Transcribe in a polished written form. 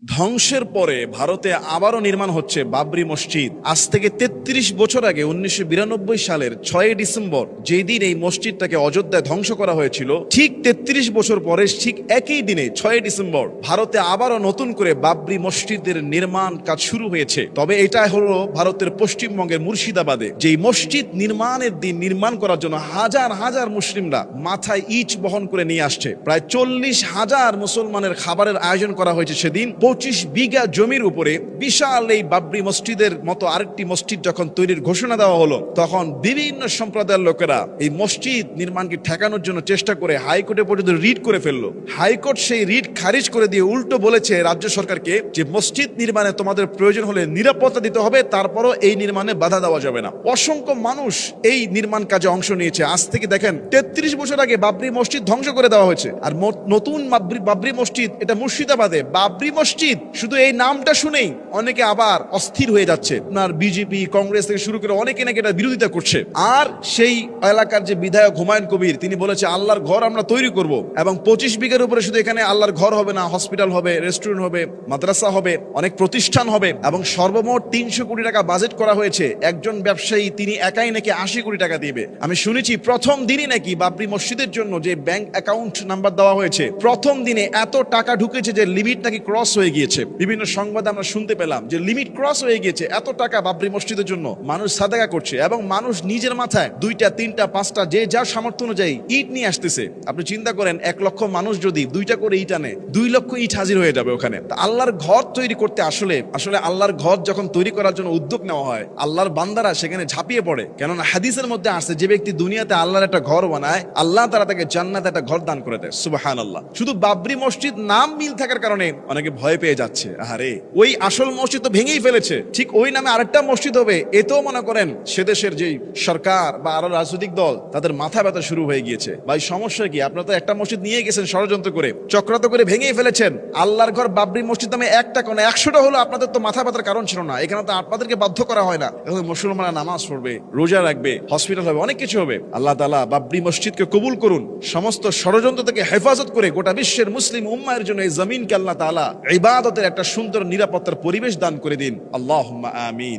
ধ্বংসের পরে ভারতে আবারও নির্মাণ হচ্ছে বাবরি মসজিদ। আজ থেকে ৩৩ বছর আগে ১৯৯২ সালের ৬ ডিসেম্বর যেই দিন এই মসজিদটাকে অযোধ্যায় ধ্বংস করা হয়েছিল, ঠিক ৩৩ বছর পরে ঠিক একই দিনে ৬ ডিসেম্বর ভারতে আবারও নতুন করে বাবরি মসজিদের নির্মাণ কাজ শুরু হয়েছে। তবে এটা হলো ভারতের পশ্চিমবঙ্গের মুর্শিদাবাদে, যেই মসজিদ নির্মাণের দিন নির্মাণ করার জন্য হাজার হাজার মুসলিমরা মাথায় ইট বহন করে নিয়ে আসছে। প্রায় ৪০,০০০ মুসলমানের খাবারের আয়োজন করা হয়েছে সেদিন। ২৫ বিঘা জমির উপরে বিশাল এই বাবরি মসজিদের মতো আরেকটি মসজিদ যখন তৈরির ঘোষণা দেওয়া হলো, তখন বিভিন্ন সম্প্রদায়ের লোকেরা এই মসজিদ নির্মাণকে ঠেকানোর জন্য চেষ্টা করে হাইকোর্টে পর্যন্ত রিট করে ফেললো। হাইকোর্ট সেই রিট খারিজ করে দিয়ে উল্টো বলেছে রাজ্য সরকারকে যে মসজিদ নির্মাণে তোমাদের প্রয়োজন হলে নিরাপত্তা দিতে হবে, তারপরও এই নির্মাণে বাধা দেওয়া যাবে না। অসংখ্য মানুষ এই নির্মাণ কাজে অংশ নিয়েছে। আজ থেকে দেখেন ৩৩ বছর আগে বাবরি মসজিদ ধ্বংস করে দেওয়া হয়েছে, আর নতুন বাবরি মসজিদ এটা মুর্শিদাবাদে। বাবরি মসজিদ শুধু এই নামটা শুনেই অনেকে আবার অস্থির হয়ে যাচ্ছে। আপনার বিজেপি, কংগ্রেস থেকে শুরু করে অনেকে নাকি এটা বিরোধিতা করছে। আর সেই এলাকার যে বিধায়ক হুমায়ুন কবির, তিনি বলেছে আল্লাহর ঘর আমরা তৈরি করব, এবং ২৫ বিঘার উপরে শুধু এখানে আল্লাহর ঘর হবে না, হসপিটাল হবে, রেস্টুরেন্ট হবে, মাদ্রাসা হবে, অনেক প্রতিষ্ঠান হবে, এবং সর্বমোট ৩০০ কোটি টাকা বাজেট করা হয়েছে। একজন ব্যবসায়ী তিনি একাই নাকি ৮০ কোটি টাকা দিবে। আমি শুনেছি প্রথম দিনই নাকি বাবরি মসজিদের জন্য যে ব্যাংক অ্যাকাউন্ট নাম্বার দেওয়া হয়েছে, প্রথম দিনে এত টাকা ঢুকেছে যে লিমিট নাকি ক্রস হয়ে গিয়েছে। বিভিন্ন সংবাদে আমরা শুনতে পেলাম যে লিমিট ক্রস হয়ে গিয়েছে। এত টাকা বাবরি মসজিদের জন্য মানুষ সাদাকা করছে, এবং মানুষ নিজের মাথায় ২টা, ৩টা, 5টা যে যার সামর্থ্য অনুযায়ী ইট নিয়ে আসতেছে। আপনি চিন্তা করেন ১ লক্ষ মানুষ যদি 2টা করে ইট আনে, ২ লক্ষ ইট হাজির হয়ে যাবে ওখানে। আল্লাহর ঘর তৈরি করতে আসলে আল্লাহর ঘর যখন তৈরি করার জন্য উদ্যোগ নেওয়া হয়, আল্লাহর বান্দারা সেখানে ঝাঁপিয়ে পড়ে। কেননা হাদিসের মধ্যে আসছে যে ব্যক্তি দুনিয়াতে আল্লাহর একটা ঘর বানায়, আল্লাহ তাআলা তাকে জান্নাতে একটা ঘর দান করে দেয়। সুবহানাল্লাহ। শুধু বাবরি মসজিদ নাম মিল থাকার কারণে অনেকে ভয় পেয়ে যাচ্ছে। আরে ওই আসল মসজিদ তো ভেঙেই ফেলেছে, ঠিক ওই নামে আরেকটা মসজিদ হবে, এতেও মনে করেন সে দেশের যেই সরকার বা আরো রাজনৈতিক দল তাদের মাথা ব্যথা শুরু হয়ে গিয়েছে। ভাই সমস্যা কি? আপনারা তো একটা মসজিদ নিয়ে গেছেন ষড়যন্ত্র করে, চক্রান্ত করে ভেঙেই ফেলেছেন। আল্লাহর ঘর বাবরি মসজিদ নামে একটা কোন ১০০টা হলো আপনাদের তো মাথা ব্যথার কারণ ছিল না। এখানে তো আপনাদেরকে বাধ্য করা হয় না। এখন মুসলমানরা নামাজ পড়বে, রোজা রাখবে, হসপিটাল হবে, অনেক কিছু হবে। আল্লাহ তাআলা বাবরি মসজিদকে কবুল করুন। সমস্ত ষড়যন্ত্র থেকে হেফাজত করে গোটা বিশ্বের মুসলিম উম্মাহের জন্য এই জমিনকে আল্লাহ তাআলা ইবাদতের একটা সুন্দর নিরাপত্তার পরিবেশ দান করে দিন। আল্লাহুম্মা আমিন।